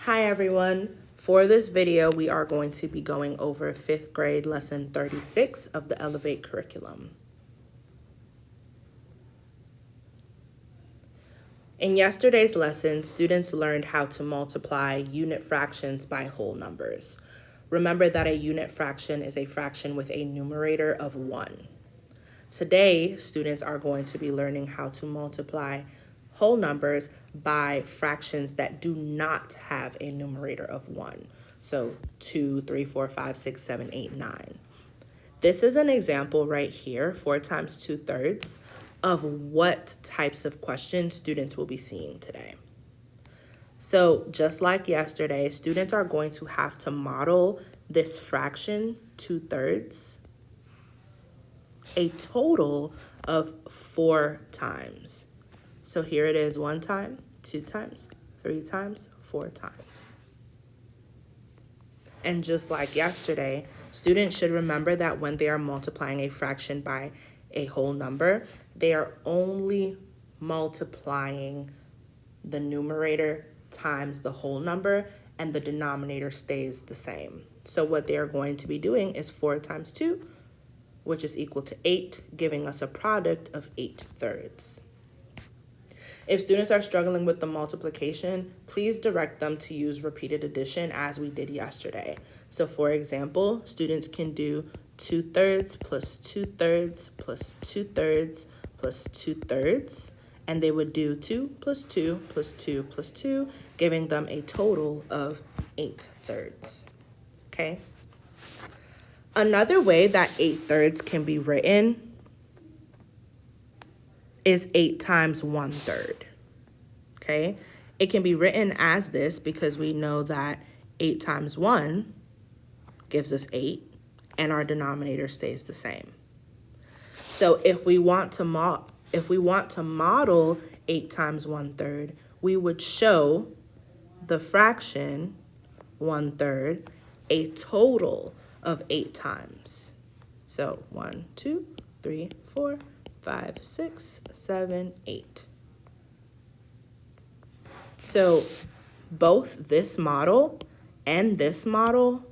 Hi everyone. For this video, we are going to be going over 5th grade lesson 36 of the Elevate curriculum. In yesterday's lesson, students learned how to multiply unit fractions by whole numbers. Remember that a unit fraction is a fraction with a numerator of 1. Today, students are going to be learning how to multiply whole numbers by fractions that do not have a numerator of 1. So 2, 3, 4, 5, 6, 7, 8, 9. This is an example right here, 4 times 2/3, of what types of questions students will be seeing today. So just like yesterday, students are going to have to model this fraction, 2/3, a total of 4 times. So here it is: 1 time, 2 times, 3 times, 4 times. And just like yesterday, students should remember that when they are multiplying a fraction by a whole number, they are only multiplying the numerator times the whole number, and the denominator stays the same. So what they are going to be doing is 4 times 2, which is equal to 8, giving us a product of 8/3. If students are struggling with the multiplication, please direct them to use repeated addition as we did yesterday. So for example, students can do 2/3 plus 2/3 plus 2/3 plus 2/3, and they would do 2 plus 2 plus 2 plus 2, giving them a total of 8/3. Okay? Another way that 8/3 can be written is 8 times 1/3. Okay? It can be written as this because we know that 8 times 1 gives us 8, and our denominator stays the same. So if we want to model 8 times 1/3, we would show the fraction 1/3 a total of 8 times. So 1, 2, 3, 4, 5, 6, 7, 8. So both this model and this model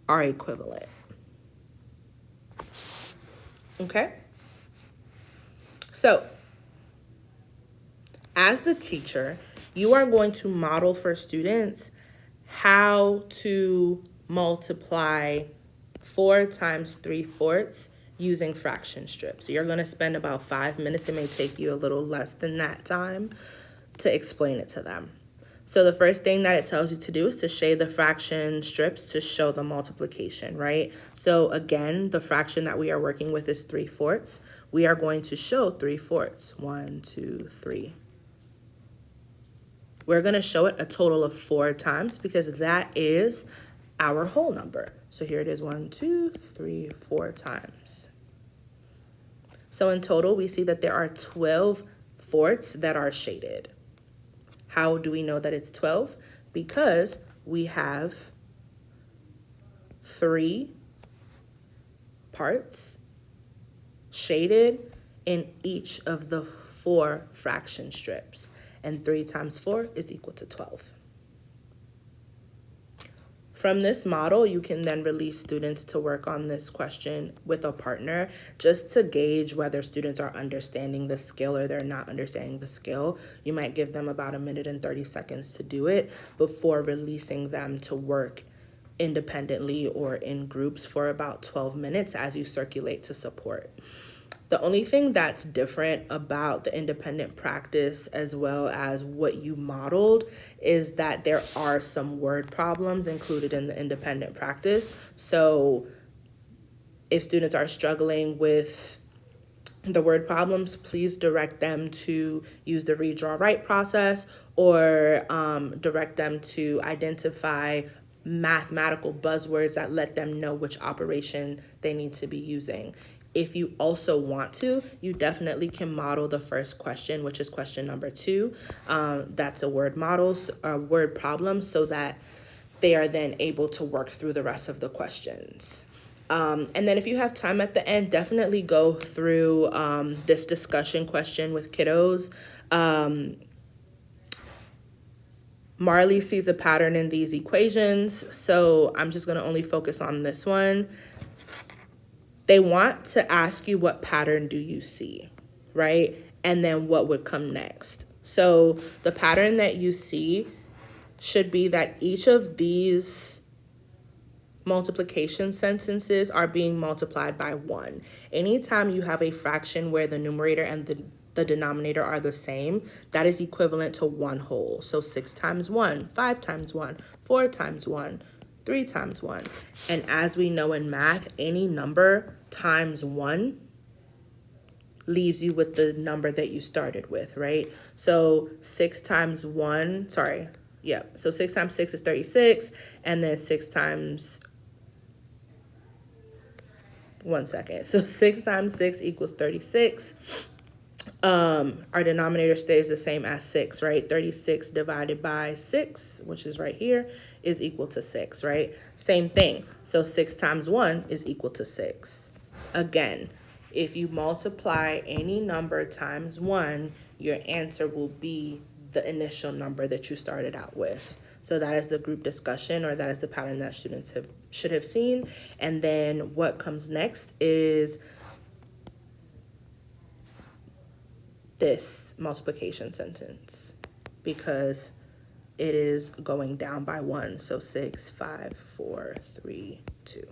are equivalent. Okay? So as the teacher, you are going to model for students how to multiply 4 times 3/4 using fraction strips. So you're going to spend about 5 minutes. It may take you a little less than that time to explain it to them. So the first thing that it tells you to do is to shade the fraction strips to show the multiplication, right? So again, the fraction that we are working with is 3/4. We are going to show 3/4. 1, 2, 3. We're going to show it a total of 4 times because that is our whole number. So here it is: 1, 2, 3, 4 times. So in total, we see that there are 12 fourths that are shaded. How do we know that it's 12? Because we have 3 parts shaded in each of the 4 fraction strips. And 3 times 4 is equal to 12. From this model, you can then release students to work on this question with a partner just to gauge whether students are understanding the skill or they're not understanding the skill. You might give them about 1 minute and 30 seconds to do it before releasing them to work independently or in groups for about 12 minutes as you circulate to support. The only thing that's different about the independent practice as well as what you modeled is that there are some word problems included in the independent practice. So if students are struggling with the word problems, please direct them to use the read, draw, write process, or direct them to identify mathematical buzzwords that let them know which operation they need to be using. If you also want to, you definitely can model the first question, which is question number 2. That's a word model, a word problem, so that they are then able to work through the rest of the questions. And then if you have time at the end, definitely go through this discussion question with kiddos. Marley sees a pattern in these equations, so I'm just going to only focus on this one. They want to ask you what pattern do you see, right? And then what would come next. So the pattern that you see should be that each of these multiplication sentences are being multiplied by 1. Anytime you have a fraction where the numerator and the denominator are the same, that is equivalent to 1 whole. So 6 times 1, 5 times 1, 4 times 1, 3 times 1. And as we know in math, any number times 1 leaves you with the number that you started with, right? So 6 times 1, so 6 times 6 is 36, and then 6 times, 6 times 6 equals 36. Our denominator stays the same as 6, right? 36 divided by 6, which is right here, is equal to 6, right? Same thing. So 6 times 1 is equal to 6. Again, if you multiply any number times 1, your answer will be the initial number that you started out with. So that is the group discussion, or that is the pattern that students should have seen. And then what comes next is this multiplication sentence, because it is going down by 1. So 6, 5, 4, 3, 2.